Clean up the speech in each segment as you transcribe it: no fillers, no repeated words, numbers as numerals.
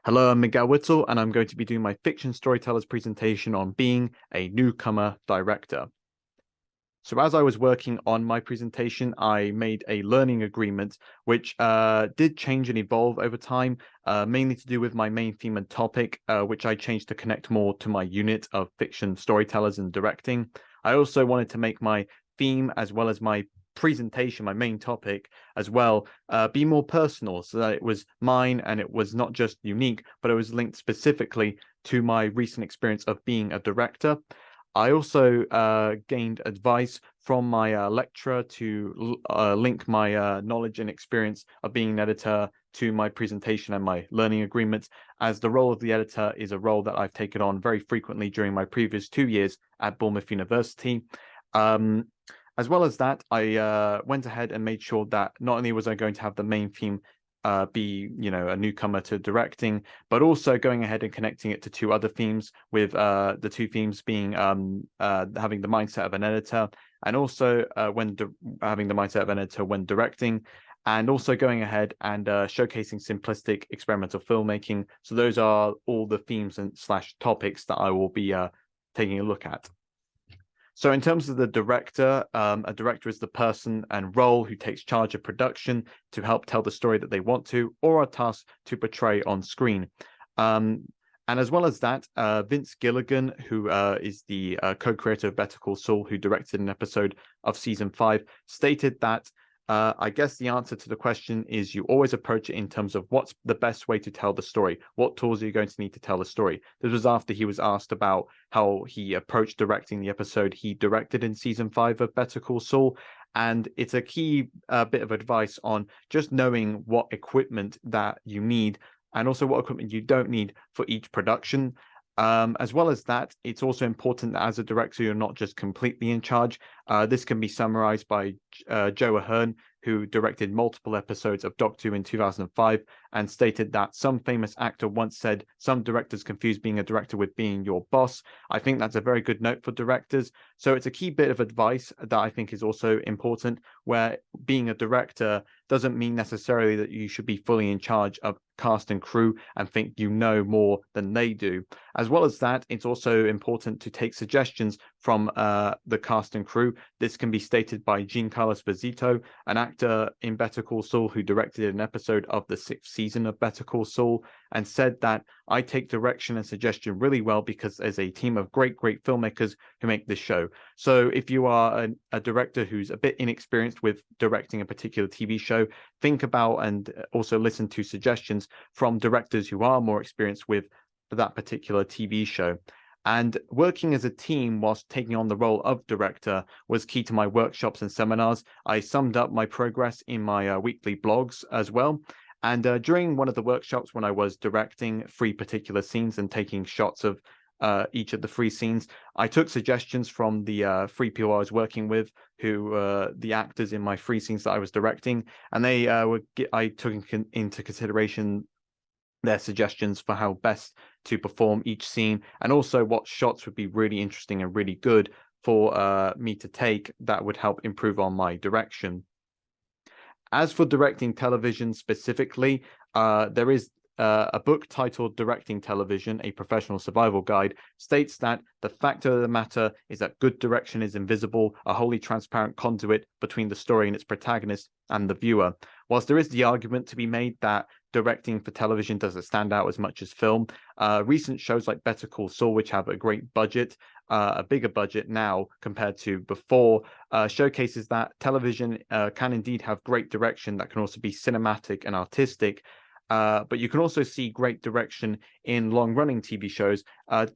Hello, I'm Miguel Whittle, and I'm going to be doing my fiction storyteller's presentation on being a newcomer director. So as I was working on my presentation, I made a learning agreement, which did change and evolve over time, mainly to do with my main theme and topic, which I changed to connect more to my unit of fiction storytellers and directing. I also wanted to make my theme as well as my presentation, my main topic as well, be more personal, so that it was mine and it was not just unique, but it was linked specifically to my recent experience of being a director. I also gained advice from my lecturer to link my knowledge and experience of being an editor to my presentation and my learning agreements, as the role of the editor is a role that I've taken on very frequently during my previous 2 years at Bournemouth University. Um, as well as that, I went ahead and made sure that not only was I going to have the main theme be, a newcomer to directing, but also going ahead and connecting it to two other themes, with the two themes being having the mindset of an editor, and also having the mindset of an editor when directing, and also going ahead and showcasing simplistic experimental filmmaking. So those are all the themes and slash topics that I will be taking a look at. So in terms of the director, a director is the person and role who takes charge of production to help tell the story that they want to, or are tasked to portray on screen. And as well as that, Vince Gilligan, who is the co-creator of Better Call Saul, who directed an episode of season 5, stated that I guess the answer to the question is you always approach it in terms of what's the best way to tell the story. What tools are you going to need to tell the story? This was after he was asked about how he approached directing the episode he directed in season 5 of Better Call Saul. And it's a key bit of advice on just knowing what equipment that you need and also what equipment you don't need for each production. As well as that, it's also important that as a director, you're not just completely in charge. This can be summarized by Joe Ahern, who directed multiple episodes of Doctor Who in 2005, and stated that some famous actor once said, "Some directors confuse being a director with being your boss." I think that's a very good note for directors. So it's a key bit of advice that I think is also important, where being a director doesn't mean necessarily that you should be fully in charge of cast and crew and think you know more than they do. As well as that, it's also important to take suggestions from the cast and crew. This can be stated by Giancarlo Esposito, an actor in Better Call Saul who directed an episode of the 6th season of Better Call Saul, and said that I take direction and suggestion really well because there's a team of great filmmakers who make this show. So if you are a director who's a bit inexperienced with directing a particular TV show, think about and also listen to suggestions from directors who are more experienced with that particular TV show. And working as a team whilst taking on the role of director was key to my workshops and seminars. I summed up my progress in my weekly blogs as well. And during one of the workshops, when I was directing 3 particular scenes and taking shots of each of the 3 scenes, I took suggestions from the 3 people I was working with, who the actors in my 3 scenes that I was directing, and I took into consideration their suggestions for how best to perform each scene, and also what shots would be really interesting and really good for me to take that would help improve on my direction. As for directing television specifically, there is a book titled Directing Television, A Professional Survival Guide, states that the fact of the matter is that good direction is invisible, a wholly transparent conduit between the story and its protagonist and the viewer. Whilst there is the argument to be made that directing for television doesn't stand out as much as film, recent shows like Better Call Saul, which have a great budget, a bigger budget now compared to before, showcases that television can indeed have great direction that can also be cinematic and artistic. But you can also see great direction in long-running TV shows.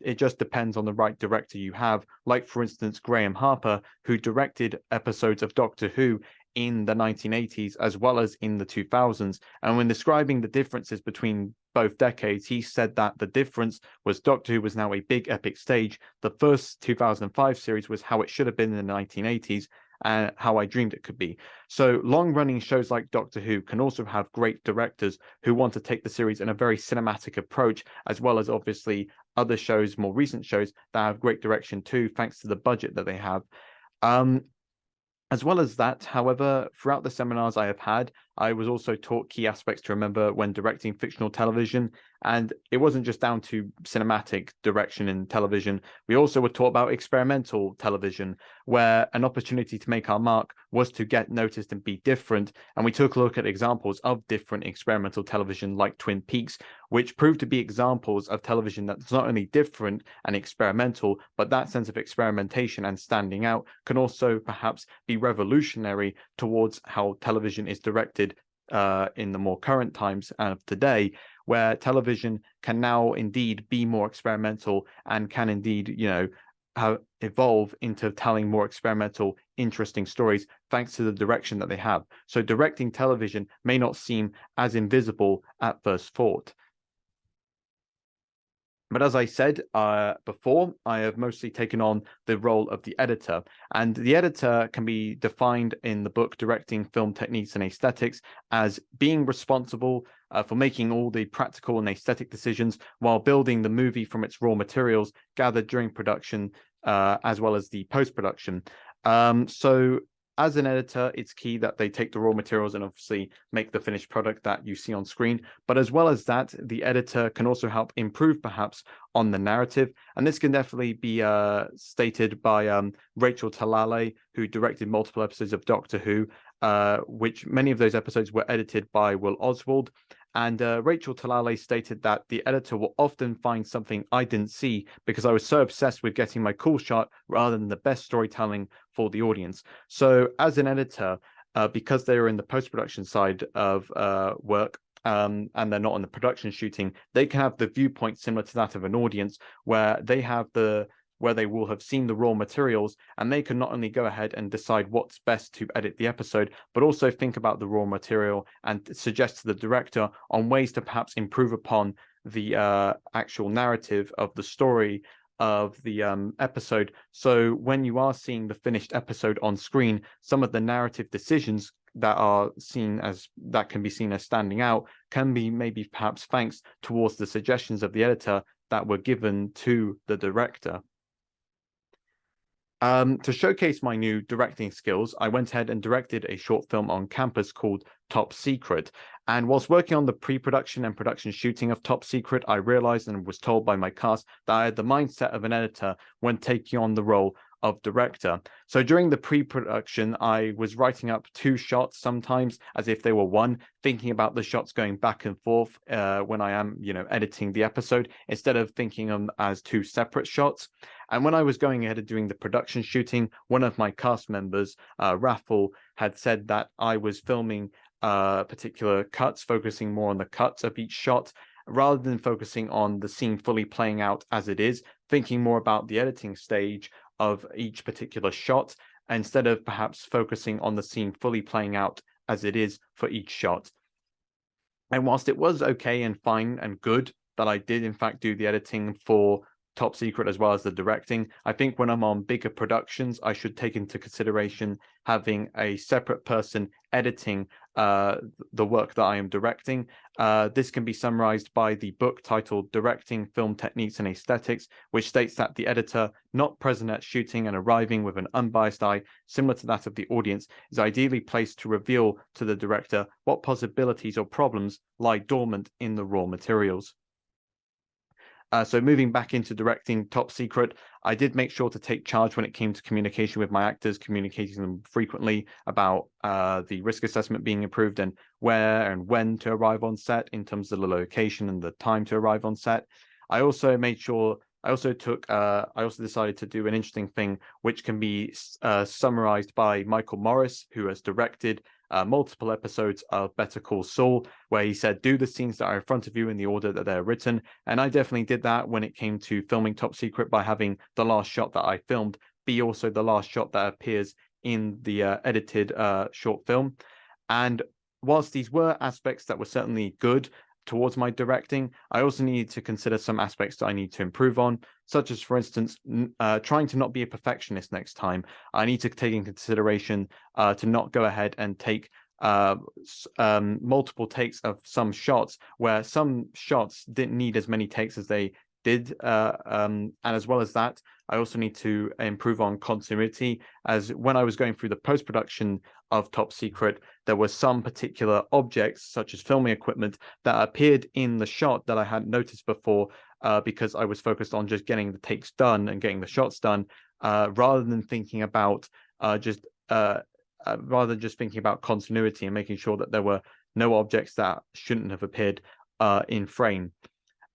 It just depends on the right director you have. Like, for instance, Graham Harper, who directed episodes of Doctor Who in the 1980s as well as in the 2000s. And when describing the differences between both decades, he said that the difference was Doctor Who was now a big epic stage. The first 2005 series was how it should have been in the 1980s, and how I dreamed it could be. So long-running shows like Doctor Who can also have great directors who want to take the series in a very cinematic approach, as well as obviously other shows, more recent shows, that have great direction too, thanks to the budget that they have. As well as that, however, throughout the seminars I have had, I was also taught key aspects to remember when directing fictional television. And it wasn't just down to cinematic direction in television. We also were taught about experimental television, where an opportunity to make our mark was to get noticed and be different. And we took a look at examples of different experimental television like Twin Peaks, which proved to be examples of television that's not only different and experimental, but that sense of experimentation and standing out can also perhaps be revolutionary towards how television is directed in the more current times of today, where television can now indeed be more experimental and can indeed, evolve into telling more experimental, interesting stories thanks to the direction that they have. So directing television may not seem as invisible at first thought. But as I said before, I have mostly taken on the role of the editor. And the editor can be defined in the book Directing Film Techniques and Aesthetics as being responsible for making all the practical and aesthetic decisions while building the movie from its raw materials gathered during production, as well as the post-production. So as an editor, it's key that they take the raw materials and obviously make the finished product that you see on screen. But as well as that, the editor can also help improve perhaps on the narrative. And this can definitely be stated by Rachel Talalay, who directed multiple episodes of Doctor Who, which many of those episodes were edited by Will Oswald. And Rachel Talalay stated that the editor will often find something I didn't see because I was so obsessed with getting my cool shot rather than the best storytelling for the audience. So as an editor, because they are in the post-production side of work, and they're not on the production shooting, they can have the viewpoint similar to that of an audience where they will have seen the raw materials, and they can not only go ahead and decide what's best to edit the episode, but also think about the raw material and suggest to the director on ways to perhaps improve upon the actual narrative of the story of the episode. So when you are seeing the finished episode on screen, some of the narrative decisions that can be seen as standing out can be maybe perhaps thanks towards the suggestions of the editor that were given to the director. To showcase my new directing skills, I went ahead and directed a short film on campus called Top Secret. And whilst working on the pre-production and production shooting of Top Secret, I realized and was told by my cast that I had the mindset of an editor when taking on the role of director. So during the pre-production, I was writing up 2 shots sometimes as if they were one, thinking about the shots going back and forth when I am, editing the episode, instead of thinking them as 2 separate shots. And when I was going ahead and doing the production shooting, one of my cast members, Raffle, had said that I was filming particular cuts, focusing more on the cuts of each shot, rather than focusing on the scene fully playing out as it is, thinking more about the editing stage of each particular shot, instead of perhaps focusing on the scene fully playing out as it is for each shot. And whilst it was okay and fine and good that I did in fact do the editing for Top Secret as well as the directing, I think when I'm on bigger productions, I should take into consideration having a separate person editing the work that I am directing. This can be summarized by the book titled Directing Film Techniques and Aesthetics, which states that the editor, not present at shooting and arriving with an unbiased eye similar to that of the audience, is ideally placed to reveal to the director what possibilities or problems lie dormant in the raw materials. So moving back into directing Top Secret, I did make sure to take charge when it came to communication with my actors, communicating them frequently about the risk assessment being approved and where and when to arrive on set in terms of the location and the time to arrive on set. I also decided to do an interesting thing, which can be summarized by Michael Morris, who has directed multiple episodes of Better Call Saul, where he said, do the scenes that are in front of you in the order that they're written. And I definitely did that when it came to filming Top Secret by having the last shot that I filmed be also the last shot that appears in the edited short film. And whilst these were aspects that were certainly good towards my directing, I also needed to consider some aspects that I need to improve on, such as, for instance, trying to not be a perfectionist next time. I need to take in consideration to not go ahead and take multiple takes of some shots, where some shots didn't need as many takes as they and as well as that, I also need to improve on continuity, as when I was going through the post-production of Top Secret, there were some particular objects, such as filming equipment, that appeared in the shot that I hadn't noticed before, because I was focused on just getting the takes done and getting the shots done, rather than thinking about rather than just thinking about continuity and making sure that there were no objects that shouldn't have appeared in frame.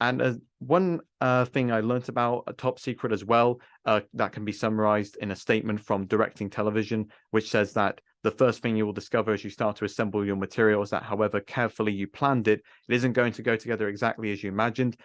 And one thing I learned about Top Secret as well, that can be summarized in a statement from Directing Television, which says that the first thing you will discover as you start to assemble your material is that however carefully you planned it, it isn't going to go together exactly as you imagined.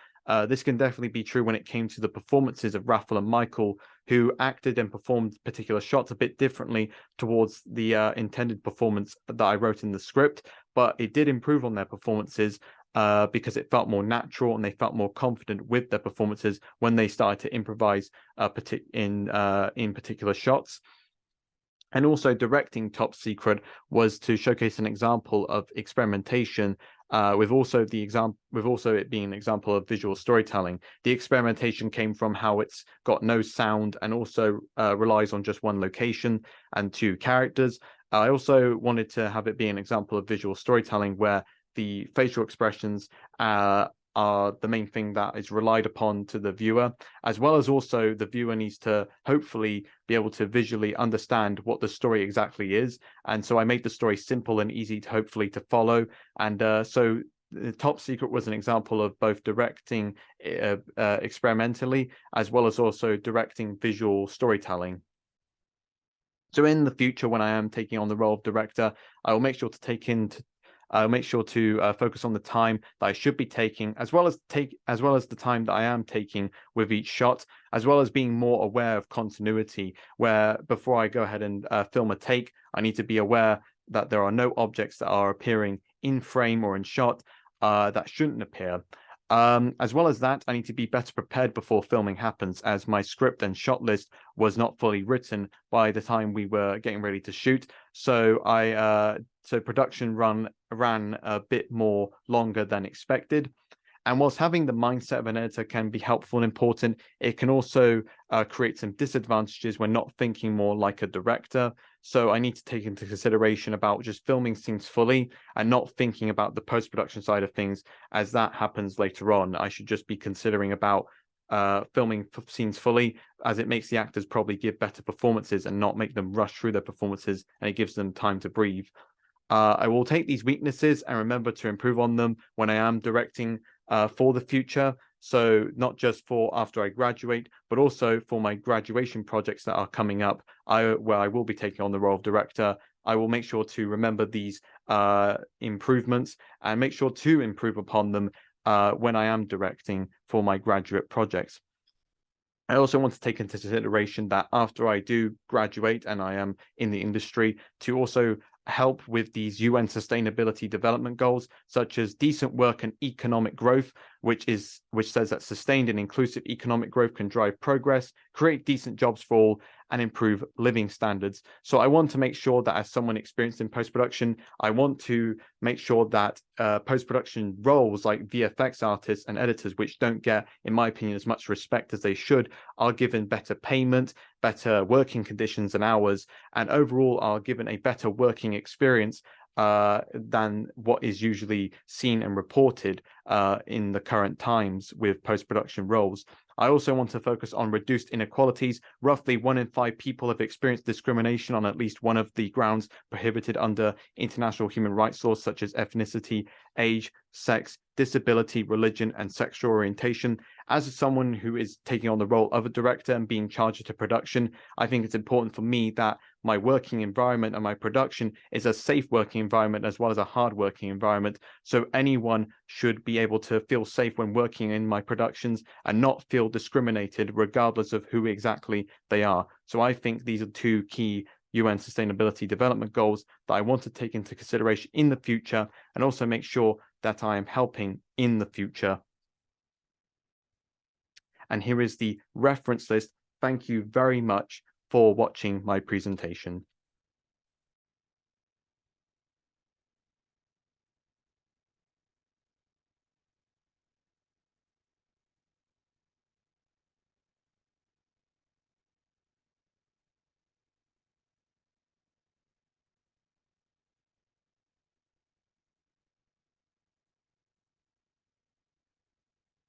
This can definitely be true when it came to the performances of Raffle and Michael, who acted and performed particular shots a bit differently towards the intended performance that I wrote in the script, but it did improve on their performances because it felt more natural and they felt more confident with their performances when they started to improvise in particular shots. And also directing Top Secret was to showcase an example of experimentation, with also it being an example of visual storytelling. The experimentation came from how it's got no sound and also relies on just one location and two characters. I also wanted to have it be an example of visual storytelling where the facial expressions are the main thing that is relied upon to the viewer, as well as also the viewer needs to hopefully be able to visually understand what the story exactly is. And so I made the story simple and easy to hopefully to follow. And so the Top Secret was an example of both directing experimentally, as well as also directing visual storytelling. So in the future, when I am taking on the role of director, I will make sure to focus on the time that I should be taking, as well as the time that I am taking with each shot, as well as being more aware of continuity, where before I go ahead and film a take, I need to be aware that there are no objects that are appearing in frame or in shot that shouldn't appear. As well as that, I need to be better prepared before filming happens, as my script and shot list was not fully written by the time we were getting ready to shoot. So production ran a bit more longer than expected. And whilst having the mindset of an editor can be helpful and important, it can also create some disadvantages when not thinking more like a director. So I need to take into consideration about just filming scenes fully and not thinking about the post-production side of things, as that happens later on. I should just be considering about filming scenes fully, as it makes the actors probably give better performances and not make them rush through their performances, and it gives them time to breathe. I will take these weaknesses and remember to improve on them when I am directing for the future. So not just for after I graduate, but also for my graduation projects that are coming up, where I will be taking on the role of director. I will make sure to remember these improvements and make sure to improve upon them when I am directing for my graduate projects. I also want to take into consideration that after I do graduate and I am in the industry, to also help with these UN Sustainability Development Goals, such as decent work and economic growth, which says that sustained and inclusive economic growth can drive progress, create decent jobs for all, and improve living standards. So I want to make sure that as someone experienced in post-production, I want to make sure that post-production roles like VFX artists and editors, which don't get, in my opinion, as much respect as they should, are given better payment, better working conditions and hours, and overall are given a better working experience than what is usually seen and reported in the current times with post-production roles. I also want to focus on reduced inequalities. Roughly 1 in 5 people have experienced discrimination on at least one of the grounds prohibited under international human rights laws, such as ethnicity, age, sex, disability, religion, and sexual orientation. As someone who is taking on the role of a director and being charged to production, I think it's important for me that my working environment and my production is a safe working environment as well as a hard working environment. So anyone should be able to feel safe when working in my productions and not feel discriminated regardless of who exactly they are. So I think these are 2 key UN Sustainability Development Goals that I want to take into consideration in the future, and also make sure that I am helping in the future. And here is the reference list. Thank you very much for watching my presentation.